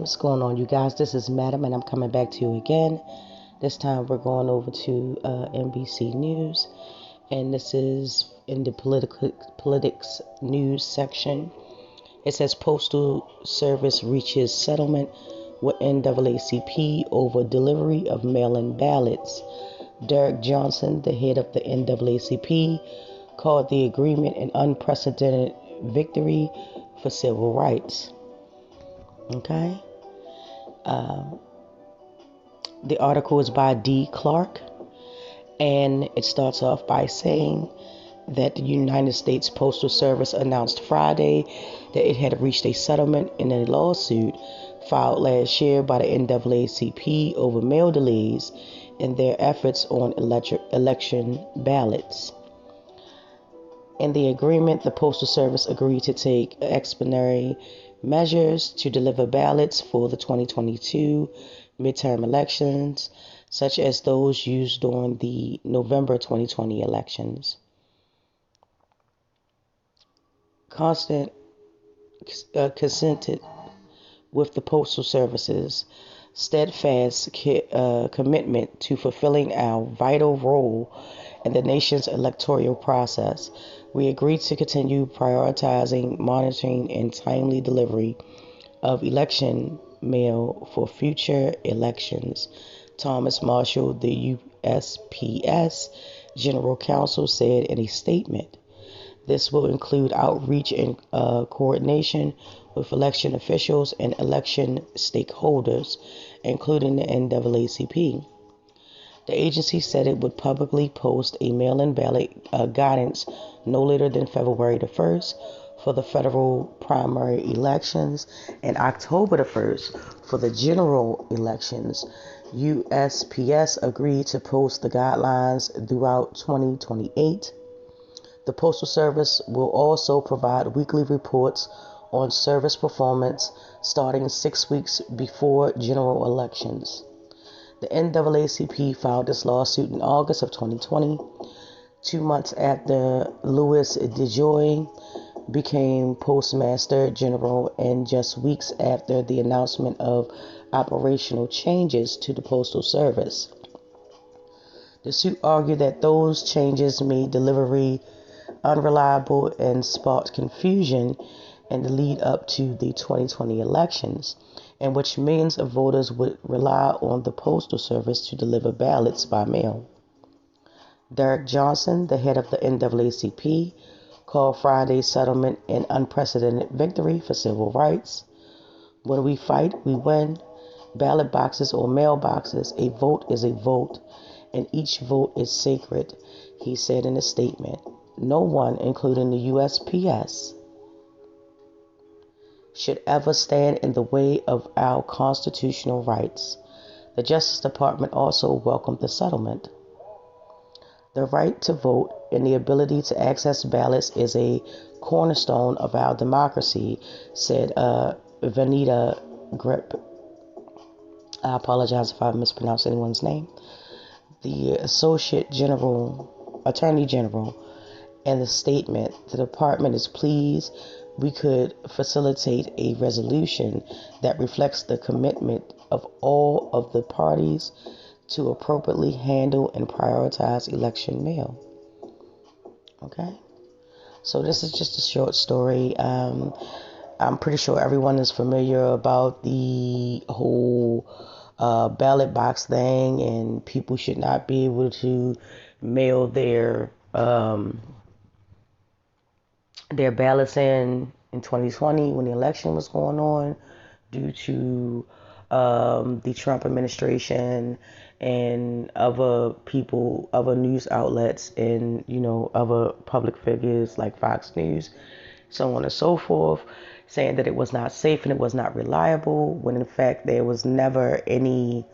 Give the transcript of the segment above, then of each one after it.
What's going on, you guys? This is Madam, and I'm coming back to you again. This time we're going over to NBC News, and this is in the politics news section. It says Postal Service reaches settlement with NAACP over delivery of mail-in ballots. Derrick Johnson, the head of the NAACP, called the agreement an unprecedented victory for civil rights. Okay. The article is by D. Clark, and it starts off by saying that the United States Postal Service announced Friday that it had reached a settlement in a lawsuit filed last year by the NAACP over mail delays in their efforts on election ballots. In the agreement, the Postal Service agreed to take expeditionary measures to deliver ballots for the 2022 midterm elections, such as those used during the November 2020 elections. Consented with the Postal Service's steadfast commitment to fulfilling our vital role in the nation's electoral process. We agreed to continue prioritizing, monitoring, and timely delivery of election mail for future elections. Thomas Marshall, the USPS General Counsel, said in a statement. This will include outreach and coordination with election officials and election stakeholders, including the NAACP. The agency said it would publicly post a mail-in ballot guidance no later than February the 1st for the federal primary elections and October the 1st for the general elections. USPS agreed to post the guidelines throughout 2028. The Postal Service will also provide weekly reports on service performance starting 6 weeks before general elections. The NAACP filed this lawsuit in August of 2020, 2 months after Louis DeJoy became Postmaster General and just weeks after the announcement of operational changes to the Postal Service. The suit argued that those changes made delivery unreliable and sparked confusion in the lead up to the 2020 elections, in which millions of voters would rely on the Postal Service to deliver ballots by mail. Derrick Johnson, the head of the NAACP, called Friday's settlement an unprecedented victory for civil rights. When we fight, we win. Ballot boxes or mailboxes, a vote is a vote, and each vote is sacred, he said in a statement. No one, including the USPS, should ever stand in the way of our constitutional rights. The Justice Department also welcomed the settlement. The right to vote and the ability to access ballots is a cornerstone of our democracy, said Vanita Grip. I apologize if I mispronounced anyone's name. The Attorney General. In the statement, the department is pleased we could facilitate a resolution that reflects the commitment of all of the parties to appropriately handle and prioritize election mail. Okay, so this is just a short story. I'm pretty sure everyone is familiar about the whole ballot box thing, and people should not be able to mail their ballots in 2020 when the election was going on due to the Trump administration and other people, other news outlets, and other public figures like Fox News, so on and so forth, saying that it was not safe and it was not reliable, when in fact there was never any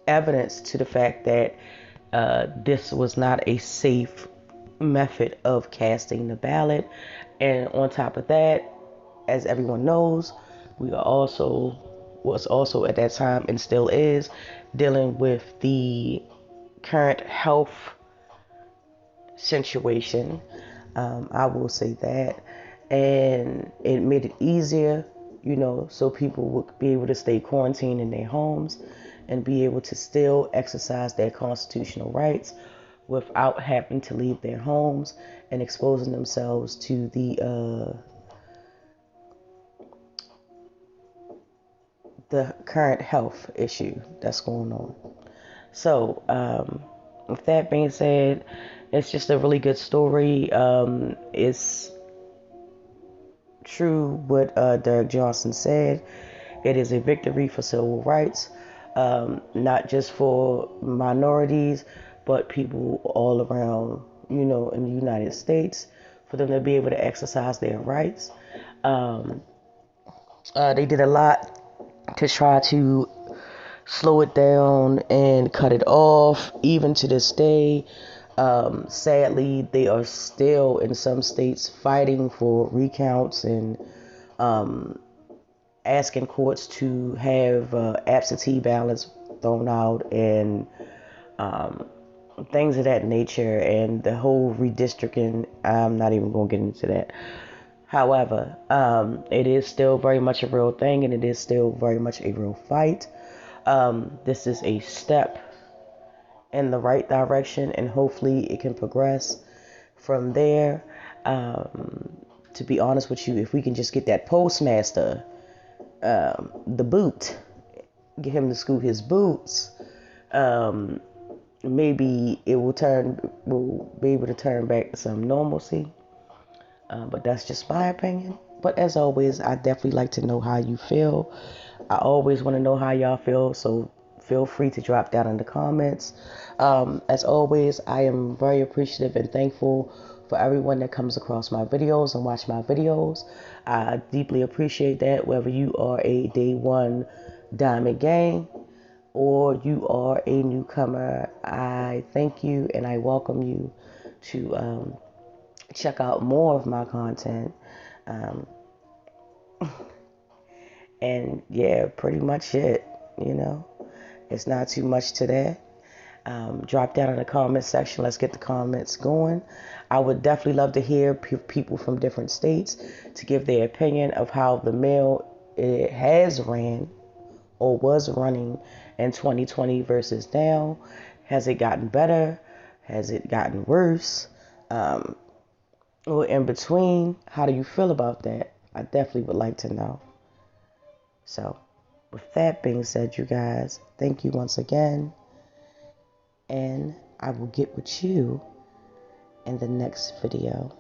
evidence to the fact that this was not a safe method of casting the ballot. And on top of that, as everyone knows, was also at that time and still is dealing with the current health situation. I will say that. and it made it easier, so people would be able to stay quarantined in their homes and be able to still exercise their constitutional rights without having to leave their homes and exposing themselves to the current health issue that's going on. So, with that being said, it's just a really good story. It's true what Derrick Johnson said. It is a victory for civil rights, not just for minorities, but people all around, in the United States, for them to be able to exercise their rights. They did a lot to try to slow it down and cut it off. Even to this day, sadly, they are still in some states fighting for recounts and asking courts to have absentee ballots thrown out and things of that nature, and the whole redistricting. I'm not even going to get into that. However, it is still very much a real thing, and it is still very much a real fight. This is a step in the right direction, and hopefully it can progress from there. To be honest with you, if we can just get that postmaster the boot, get him to scoot his boots, maybe we'll be able to turn back to some normalcy. But that's just my opinion. But as always, I definitely like to know how you feel. I always want to know how y'all feel, so feel free to drop down in the comments. As always, I am very appreciative and thankful for everyone that comes across my videos and watch my videos. I deeply appreciate that, whether you are a day one Diamond Gang or you are a newcomer. I thank you and I welcome you to check out more of my content. And yeah, pretty much it, It's not too much to that. Drop down in the comment section. Let's get the comments going. I would definitely love to hear people from different states to give their opinion of how the mail it has ran or was running in 2020 versus now. Has it gotten better? Has it gotten worse? Or in between? How do you feel about that? I definitely would like to know. So, with that being said, you guys, thank you once again. And I will get with you in the next video.